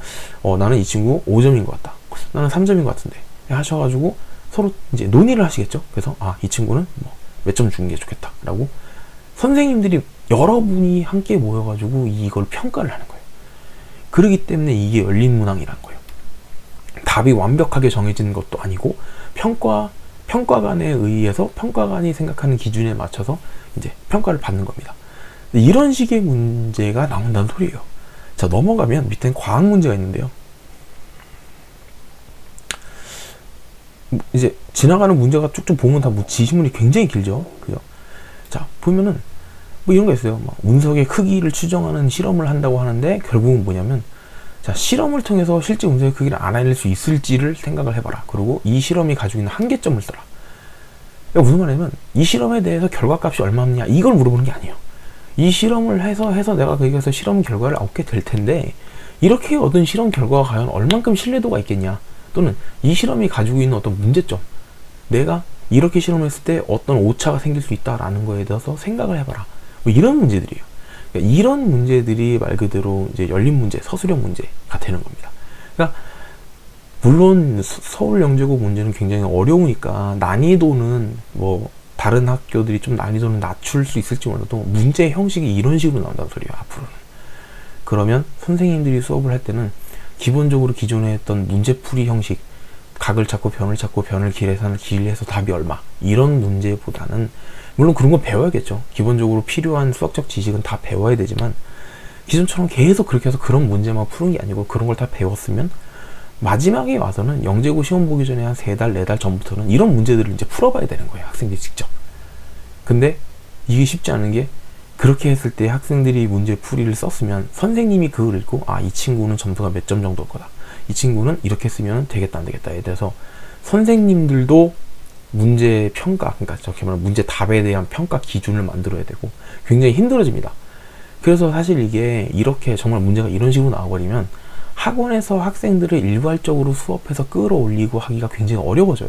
나는 이 친구 5점인 것 같다, 나는 3점인 것 같은데 하셔가지고 서로 이제 논의를 하시겠죠. 그래서 이 친구는 뭐 몇 점 주는 게 좋겠다 라고 선생님들이 여러분이 함께 모여가지고 이걸 평가를 하는 거예요. 그렇기 때문에 이게 열린문항이라는 거예요. 답이 완벽하게 정해지는 것도 아니고 평가관에 의해서 평가관이 생각하는 기준에 맞춰서 이제 평가를 받는 겁니다. 이런 식의 문제가 나온다는 소리예요. 자, 넘어가면 밑엔 과학 문제가 있는데요. 이제 지나가는 문제가 쭉쭉 보면 다 뭐 지시문이 굉장히 길죠. 그죠? 자, 보면은 뭐 이런 거 있어요. 막 운석의 크기를 추정하는 실험을 한다고 하는데, 결국은 뭐냐면, 자, 실험을 통해서 실제 운석의 크기를 알아낼 수 있을지를 생각을 해봐라. 그리고 이 실험이 가지고 있는 한계점을 써라. 그러니까 무슨 말이냐면, 이 실험에 대해서 결과값이 얼마냐 이걸 물어보는 게 아니에요. 이 실험을 해서 내가 거기에서 실험 결과를 얻게 될 텐데, 이렇게 얻은 실험 결과가 과연 얼만큼 신뢰도가 있겠냐, 또는 이 실험이 가지고 있는 어떤 문제점, 내가 이렇게 실험했을 때 어떤 오차가 생길 수 있다라는 거에 대해서 생각을 해봐라. 뭐 이런 문제들이에요. 그러니까 이런 문제들이 말 그대로 이제 열린 문제, 서술형 문제가 되는 겁니다. 그러니까 물론 서울영재고 문제는 굉장히 어려우니까 난이도는 뭐 다른 학교들이 좀 난이도는 낮출 수 있을지 몰라도 문제 형식이 이런 식으로 나온다는 소리예요, 앞으로는. 그러면 선생님들이 수업을 할 때는 기본적으로 기존에 했던 문제풀이 형식, 각을 찾고 변을 길해서 답이 얼마, 이런 문제보다는, 물론 그런 거 배워야겠죠. 기본적으로 필요한 수학적 지식은 다 배워야 되지만, 기존처럼 계속 그렇게 해서 그런 문제만 푸는 게 아니고 그런 걸 다 배웠으면 마지막에 와서는 영재고 시험 보기 전에 한 3달, 4달 전부터는 이런 문제들을 이제 풀어봐야 되는 거예요, 학생들이 직접. 근데 이게 쉽지 않은 게, 그렇게 했을 때 학생들이 문제 풀이를 썼으면 선생님이 그걸 읽고, 이 친구는 점수가 몇 점 정도일 거다, 이 친구는 이렇게 쓰면 되겠다 안 되겠다에 대해서 선생님들도 문제 평가, 그러니까 저렇게 말하면 문제 답에 대한 평가 기준을 만들어야 되고 굉장히 힘들어집니다. 그래서 사실 이게 이렇게 정말 문제가 이런 식으로 나와버리면 학원에서 학생들을 일괄적으로 수업해서 끌어올리고 하기가 굉장히 어려워져요.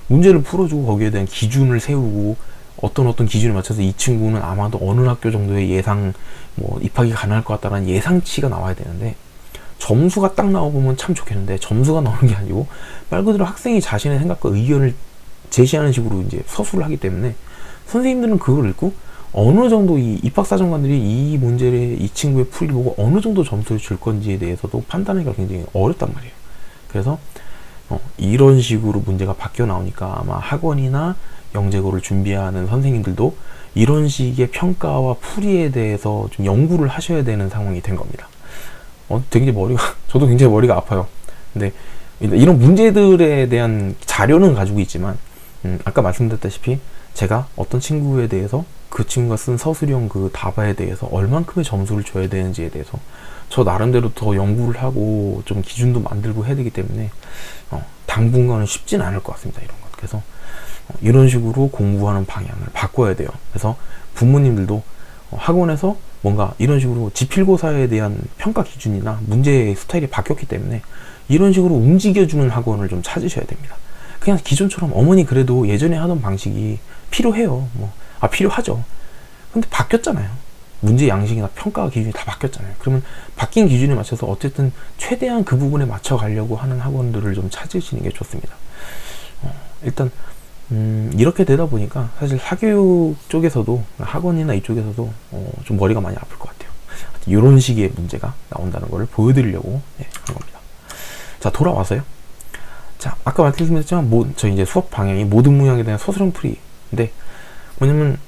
문제를 풀어주고 거기에 대한 기준을 세우고 어떤 기준에 맞춰서 이 친구는 아마도 어느 학교 정도의 예상 뭐 입학이 가능할 것 같다라는 예상치가 나와야 되는데, 점수가 딱 나와보면 참 좋겠는데 점수가 나오는 게 아니고 말 그대로 학생이 자신의 생각과 의견을 제시하는 식으로 이제 서술을 하기 때문에 선생님들은 그걸 읽고 어느 정도 이 입학사정관들이 이 문제를 이 친구의 풀이를 보고 어느 정도 점수를 줄 건지에 대해서도 판단하기가 굉장히 어렵단 말이에요. 그래서 이런 식으로 문제가 바뀌어 나오니까 아마 학원이나 영재고를 준비하는 선생님들도 이런 식의 평가와 풀이에 대해서 좀 연구를 하셔야 되는 상황이 된 겁니다. 되게 저도 굉장히 머리가 아파요. 근데 이런 문제들에 대한 자료는 가지고 있지만, 아까 말씀드렸다시피 제가 어떤 친구에 대해서 그 친구가 쓴 서술형 그 답에 대해서 얼만큼의 점수를 줘야 되는지에 대해서 저 나름대로 더 연구를 하고 좀 기준도 만들고 해야 되기 때문에 당분간은 쉽진 않을 것 같습니다, 이런 것. 그래서 이런 식으로 공부하는 방향을 바꿔야 돼요. 그래서 부모님들도 학원에서 뭔가 이런 식으로 지필고사에 대한 평가 기준이나 문제의 스타일이 바뀌었기 때문에 이런 식으로 움직여주는 학원을 좀 찾으셔야 됩니다. 그냥 기존처럼 어머니 그래도 예전에 하던 방식이 필요해요. 필요하죠. 근데 바뀌었잖아요. 문제 양식이나 평가 기준이 다 바뀌었잖아요. 그러면 바뀐 기준에 맞춰서 어쨌든 최대한 그 부분에 맞춰 가려고 하는 학원들을 좀 찾으시는 게 좋습니다. 일단 이렇게 되다 보니까 사실 사교육 쪽에서도, 학원이나 이쪽에서도 좀 머리가 많이 아플 것 같아요. 이런 식의 문제가 나온다는 것을 보여드리려고 한 겁니다. 자, 돌아와서요. 자, 아까 말씀드렸지만 저희 이제 수업 방향이 모든 문항에 대한 서술형 풀이인데, 뭐냐면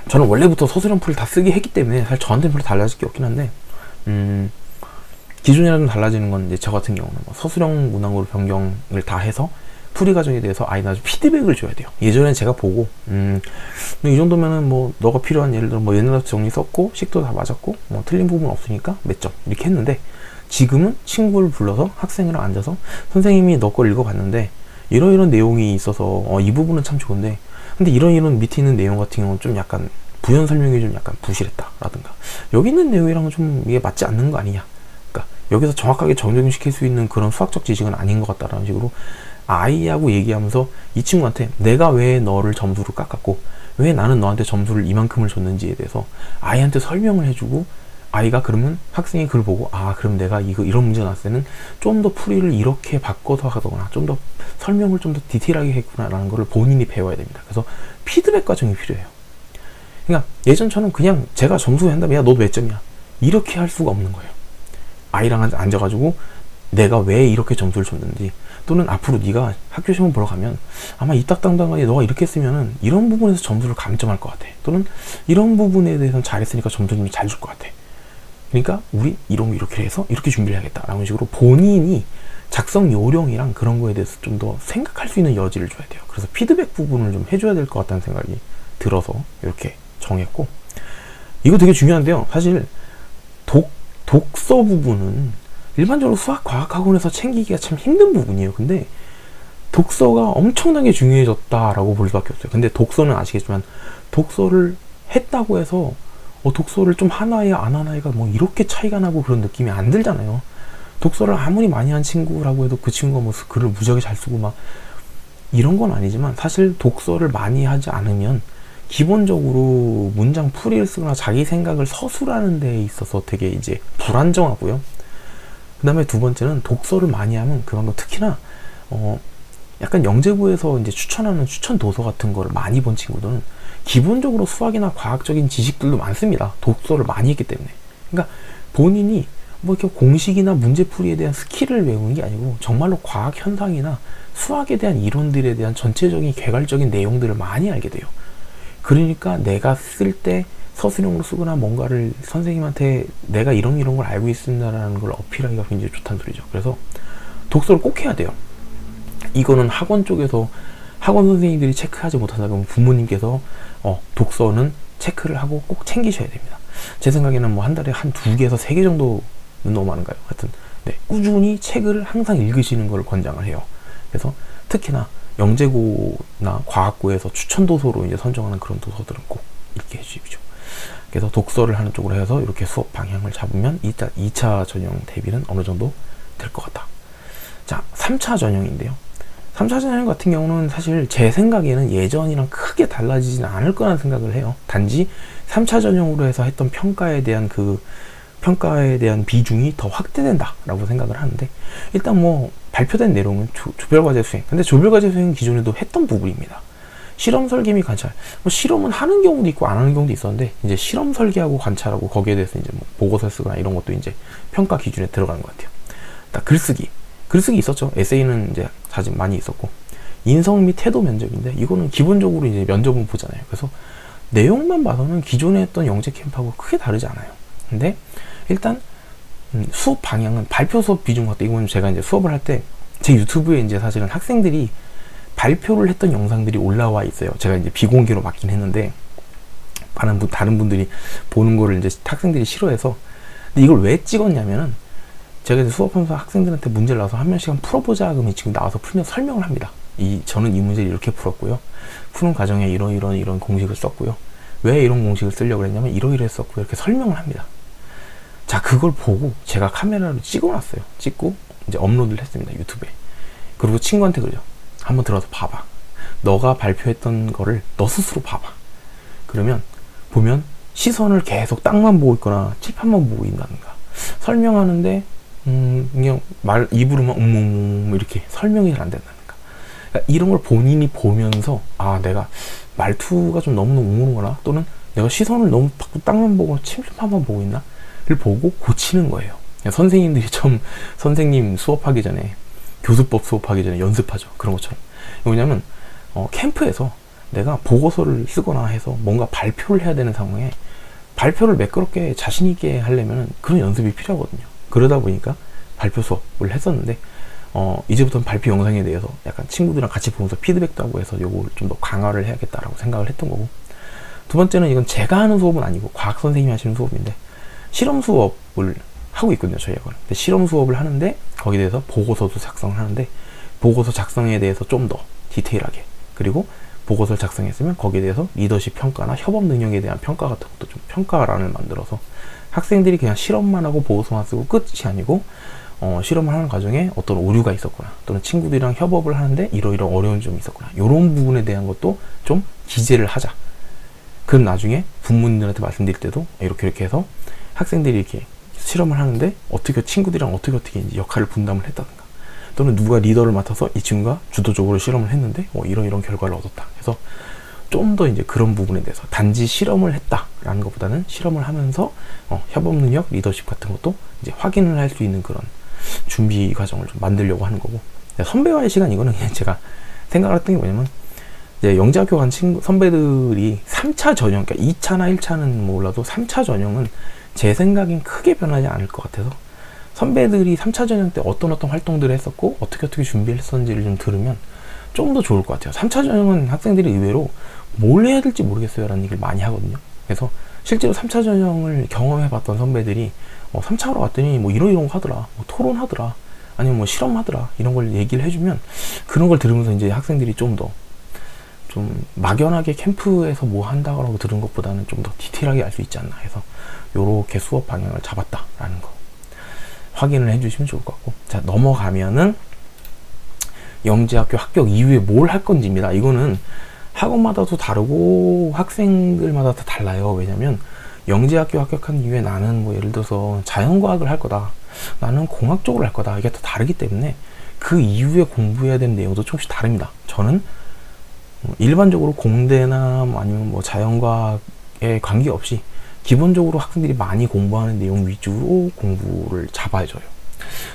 저는 원래부터 서술형 풀이를 다 쓰게 했기 때문에 사실 저한테는 별로 달라질 게 없긴 한데, 기존이랑 좀 달라지는 건 이제 저 같은 경우는 서술형 문항으로 변경을 다 해서 풀이 과정에 대해서 아이한테 피드백을 줘야 돼요. 예전엔 제가 보고 이 정도면은 너가 필요한, 예를 들어 옛날부터 정리 썼고 식도 다 맞았고 틀린 부분 없으니까 몇 점 이렇게 했는데, 지금은 친구를 불러서 학생이랑 앉아서 선생님이 너 걸 읽어봤는데 이런 내용이 있어서 이 부분은 참 좋은데, 근데 이런 밑에 있는 내용 같은 경우는 좀 약간 부연 설명이 좀 약간 부실했다 라든가, 여기 있는 내용이랑은 좀 이게 맞지 않는 거 아니냐, 그러니까 여기서 정확하게 적용시킬 수 있는 그런 수학적 지식은 아닌 것 같다라는 식으로 아이하고 얘기하면서 이 친구한테 내가 왜 너를 점수를 깎았고 왜 나는 너한테 점수를 이만큼을 줬는지에 대해서 아이한테 설명을 해주고, 아이가 그러면 학생이 그걸 보고 그럼 내가 이런 문제가 났을 때는 좀 더 풀이를 이렇게 바꿔서 하거나 좀 더 설명을 좀 더 디테일하게 했구나 라는 걸 본인이 배워야 됩니다. 그래서 피드백 과정이 필요해요. 그러니까 예전처럼 그냥 제가 점수 한다면 야 너도 몇 점이야 이렇게 할 수가 없는 거예요. 아이랑 앉아가지고 내가 왜 이렇게 점수를 줬는지, 또는 앞으로 네가 학교 시험 보러 가면 아마 이 딱당당하게 너가 이렇게 했으면은 이런 부분에서 점수를 감점할 것 같아, 또는 이런 부분에 대해서는 잘했으니까 점수를 좀 잘 줄 것 같아. 그러니까 우리 이런 거 이렇게 해서 이렇게 준비를 해야겠다 라는 식으로 본인이 작성 요령이랑 그런 거에 대해서 좀 더 생각할 수 있는 여지를 줘야 돼요. 그래서 피드백 부분을 좀 해줘야 될 것 같다는 생각이 들어서 이렇게 정했고, 이거 되게 중요한데요. 사실 독서 부분은 일반적으로 수학 과학학원에서 챙기기가 참 힘든 부분이에요. 근데 독서가 엄청나게 중요해졌다라고 볼 수밖에 없어요. 근데 독서는 아시겠지만 독서를 했다고 해서 독서를 좀 하나야 안 하나가 이렇게 차이가 나고 그런 느낌이 안 들잖아요. 독서를 아무리 많이 한 친구라고 해도 그 친구가 글을 무지하게 잘 쓰고 막 이런 건 아니지만, 사실 독서를 많이 하지 않으면 기본적으로 문장 풀이를 쓰거나 자기 생각을 서술하는 데 있어서 되게 이제 불안정하고요. 그 다음에 두 번째는 독서를 많이 하면 그만큼 특히나 약간 영재고에서 이제 추천하는 추천 도서 같은 거를 많이 본 친구들은 기본적으로 수학이나 과학적인 지식들도 많습니다. 독서를 많이 했기 때문에. 그러니까 본인이 이렇게 공식이나 문제풀이에 대한 스킬을 외우는 게 아니고 정말로 과학 현상이나 수학에 대한 이론들에 대한 전체적인 개괄적인 내용들을 많이 알게 돼요. 그러니까 내가 쓸 때 서술형으로 쓰거나 뭔가를 선생님한테 내가 이런 걸 알고 있습니다라는 걸 어필하기가 굉장히 좋다는 소리죠. 그래서 독서를 꼭 해야 돼요. 이거는 학원 쪽에서 학원 선생님들이 체크하지 못한다 그러면 부모님께서 독서는 체크를 하고 꼭 챙기셔야 됩니다. 제 생각에는 한 달에 한 2개에서 3개 정도는 너무 많은가요? 하여튼 꾸준히 책을 항상 읽으시는 걸 권장을 해요. 그래서 특히나 영재고나 과학고에서 추천 도서로 이제 선정하는 그런 도서들은 꼭 읽게 해주십시오. 그래서 독서를 하는 쪽으로 해서 이렇게 수업 방향을 잡으면 2차 전형 대비는 어느 정도 될 것 같다. 자, 3차 전형인데요. 3차 전형 같은 경우는 사실 제 생각에는 예전이랑 크게 달라지진 않을 거라는 생각을 해요. 단지 3차 전형으로 해서 했던 평가에 대한 비중이 더 확대된다 라고 생각을 하는데, 일단 발표된 내용은 조별과제 수행, 근데 조별과제 수행은 기존에도 했던 부분입니다. 실험 설계 및 관찰, 실험은 하는 경우도 있고 안 하는 경우도 있었는데, 이제 실험 설계하고 관찰하고 거기에 대해서 이제 보고서 쓰거나 이런 것도 이제 평가 기준에 들어가는 것 같아요. 글쓰기 있었죠. 에세이는 이제 사실 많이 있었고, 인성 및 태도 면접인데 이거는 기본적으로 이제 면접은 보잖아요. 그래서 내용만 봐서는 기존에 했던 영재 캠프하고 크게 다르지 않아요. 근데 일단 수업 방향은 발표 수업 비중 같다. 이건 제가 이제 수업을 할 때 제 유튜브에 이제 사실은 학생들이 발표를 했던 영상들이 올라와 있어요. 제가 이제 비공개로 맞긴 했는데 다른 분들이 보는 거를 이제 학생들이 싫어해서. 근데 이걸 왜 찍었냐면은 제가 이제 수업하면서 학생들한테 문제를 나와서 한 명씩 풀어보자 그러면 지금 나와서 풀면 설명을 합니다. 저는 이 문제를 이렇게 풀었고요. 푸는 과정에 이런 공식을 썼고요. 왜 이런 공식을 쓰려고 했냐면 이러이러했었고요. 이렇게 설명을 합니다. 자, 그걸 보고 제가 카메라로 찍어놨어요. 찍고 이제 업로드를 했습니다. 유튜브에. 그리고 친구한테 그러죠. 한번 들어서 봐봐. 너가 발표했던 거를 너 스스로 봐봐. 그러면 보면 시선을 계속 땅만 보고 있거나 칠판만 보고 있다든가, 설명하는데 그냥 입으로만 이렇게 설명이 잘 안 된다든가. 그러니까 이런 걸 본인이 보면서 내가 말투가 좀 너무너무 웅그러거나, 또는 내가 시선을 너무 땅만 보고 칠판만 보고 있나를 보고 고치는 거예요. 선생님들이 선생님 수업하기 전에, 교수법 수업하기 전에 연습하죠. 그런 것처럼. 왜냐면 캠프에서 내가 보고서를 쓰거나 해서 뭔가 발표를 해야 되는 상황에 발표를 매끄럽게 자신있게 하려면 그런 연습이 필요하거든요. 그러다 보니까 발표 수업을 했었는데, 이제부터는 발표 영상에 대해서 약간 친구들이랑 같이 보면서 피드백도 하고 해서 요걸 좀 더 강화를 해야겠다라고 생각을 했던 거고, 두 번째는 이건 제가 하는 수업은 아니고 과학 선생님이 하시는 수업인데, 실험 수업을 하고 있거든요, 저희 학원은. 근데 실험 수업을 하는데 거기에 대해서 보고서도 작성을 하는데, 보고서 작성에 대해서 좀 더 디테일하게, 그리고 보고서를 작성했으면 거기에 대해서 리더십 평가나 협업 능력에 대한 평가 같은 것도 좀 평가란을 만들어서, 학생들이 그냥 실험만 하고 보고서만 쓰고 끝이 아니고 실험을 하는 과정에 어떤 오류가 있었거나, 또는 친구들이랑 협업을 하는데 이러이러 어려운 점이 있었거나, 이런 부분에 대한 것도 좀 기재를 하자. 그럼 나중에 부모님들한테 말씀드릴 때도 이렇게 해서 학생들이 이렇게 실험을 하는데 친구들이랑 어떻게 이제 역할을 분담을 했다든가, 또는 누가 리더를 맡아서 이 친구가 주도적으로 실험을 했는데 이런 결과를 얻었다. 그래서 좀 더 이제 그런 부분에 대해서 단지 실험을 했다라는 것보다는 실험을 하면서 협업 능력, 리더십 같은 것도 이제 확인을 할 수 있는 그런 준비 과정을 좀 만들려고 하는 거고, 선배와의 시간, 이거는 그냥 제가 생각을 했던 게 뭐냐면, 이제 영재학교 간 선배들이 3차 전형, 그러니까 2차나 1차는 몰라도 3차 전형은 제 생각엔 크게 변하지 않을 것 같아서, 선배들이 3차 전형 때 어떤 활동들을 했었고 어떻게 준비를 했었는지를 좀 들으면 좀 더 좋을 것 같아요. 3차 전형은 학생들이 의외로 뭘 해야 될지 모르겠어요 라는 얘기를 많이 하거든요. 그래서 실제로 3차 전형을 경험해 봤던 선배들이 3차로 갔더니 이런 거 하더라, 토론하더라, 아니면 실험하더라, 이런 걸 얘기를 해주면, 그런 걸 들으면서 이제 학생들이 좀 막연하게 캠프에서 뭐 한다고 들은 것보다는 좀 더 디테일하게 알 수 있지 않나 해서 요렇게 수업 방향을 잡았다라는 거 확인을 해주시면 좋을 것 같고, 자, 넘어가면은 영재학교 합격 이후에 뭘 할 건지입니다. 이거는 학원마다도 다르고 학생들마다 다 달라요. 왜냐면 영재학교 합격한 이후에 나는 예를 들어서 자연과학을 할 거다, 나는 공학 쪽으로 할 거다, 이게 다 다르기 때문에 그 이후에 공부해야 되는 내용도 조금씩 다릅니다. 저는 일반적으로 공대나 아니면 자연과학에 관계없이 기본적으로 학생들이 많이 공부하는 내용 위주로 공부를 잡아줘요.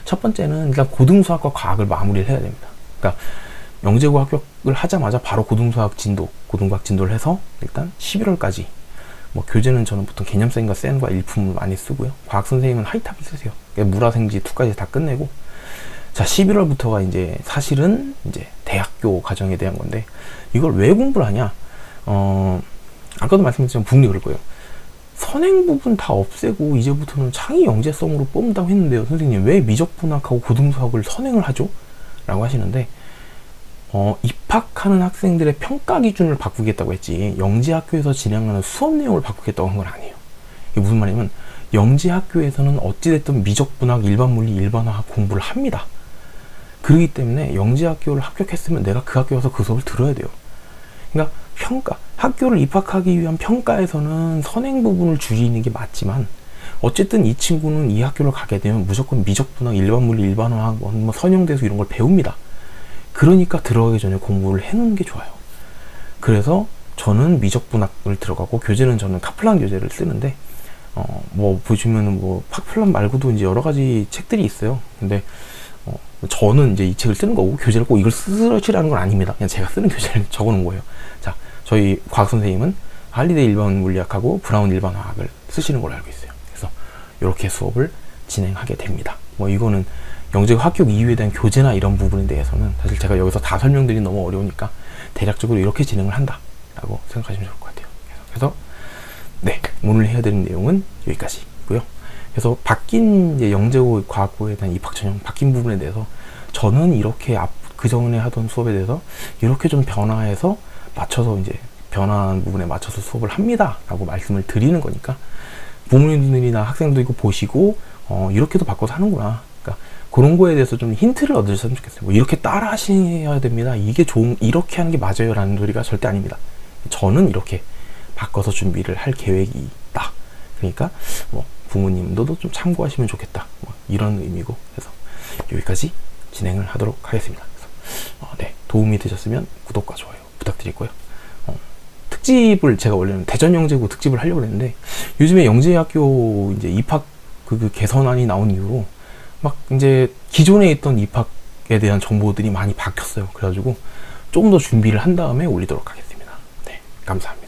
첫 번째는 일단 고등수학과 과학을 마무리를 해야 됩니다. 그러니까 영재고 합격을 하자마자 바로 고등과학 진도를 해서 일단 11월까지, 교재는 저는 보통 개념센과 센과 일품을 많이 쓰고요. 과학 선생님은 하이탑을 쓰세요. 물화생지 2까지 다 끝내고, 자, 11월부터가 이제 사실은 이제 대학교 과정에 대한 건데, 이걸 왜 공부를 하냐? 아까도 말씀드렸지만 분명히 그럴 거예요. 선행 부분 다 없애고 이제부터는 창의 영재성으로 뽑는다고 했는데요, 선생님 왜 미적분학하고 고등수학을 선행을 하죠? 라고 하시는데, 입학하는 학생들의 평가 기준을 바꾸겠다고 했지, 영재학교에서 진행하는 수업 내용을 바꾸겠다고 한 건 아니에요. 이게 무슨 말이냐면, 영재학교에서는 어찌됐든 미적분학, 일반물리, 일반화학 공부를 합니다. 그렇기 때문에 영재학교를 합격했으면 내가 그 학교 가서 그 수업을 들어야 돼요. 그러니까 학교를 입학하기 위한 평가에서는 선행 부분을 줄이는 게 맞지만, 어쨌든 이 친구는 이 학교를 가게 되면 무조건 미적분학, 일반물리, 일반화학, 선형대수 이런 걸 배웁니다. 그러니까 들어가기 전에 공부를 해놓는 게 좋아요. 그래서 저는 미적분학을 들어가고, 교재는 저는 카플란 교재를 쓰는데, 보시면은 카플란 말고도 이제 여러 가지 책들이 있어요. 근데 저는 이제 이 책을 쓰는 거고, 교재를 꼭 이걸 쓰시라는 건 아닙니다. 그냥 제가 쓰는 교재를 적어 놓은 거예요. 자, 저희 과학 선생님은 할리데이 일반 물리학하고 브라운 일반화학을 쓰시는 걸로 알고 있어요. 그래서 이렇게 수업을 진행하게 됩니다. 이거는 영재고 합격 이후에 대한 교재나 이런 부분에 대해서는 사실 제가 여기서 다 설명드리기 너무 어려우니까 대략적으로 이렇게 진행을 한다라고 생각하시면 좋을 것 같아요. 그래서 네, 오늘 해야 되는 내용은 여기까지고요. 그래서 바뀐 이제 영재고 과학부에 대한 입학 전형 바뀐 부분에 대해서 저는 이렇게 그 전에 하던 수업에 대해서 이렇게 좀 변화해서 맞춰서 이제 변화한 부분에 맞춰서 수업을 합니다 라고 말씀을 드리는 거니까, 부모님들이나 학생도 이거 보시고 이렇게도 바꿔서 하는구나, 그러니까 그런 거에 대해서 좀 힌트를 얻으셨으면 좋겠어요. 뭐 이렇게 따라 하셔야 됩니다. 이게 이렇게 하는 게 맞아요. 라는 소리가 절대 아닙니다. 저는 이렇게 바꿔서 준비를 할 계획이 있다. 그러니까 뭐 부모님도 좀 참고하시면 좋겠다. 뭐 이런 의미고, 그래서 여기까지 진행을 하도록 하겠습니다. 그래서 네, 도움이 되셨으면 구독과 좋아요 부탁드리고요. 특집을 제가 원래는 대전영재고 특집을 하려고 했는데, 요즘에 영재학교 이제 입학 그 개선안이 나온 이후로 막 이제 기존에 있던 입학에 대한 정보들이 많이 바뀌었어요. 그래가지고 조금 더 준비를 한 다음에 올리도록 하겠습니다. 네, 감사합니다.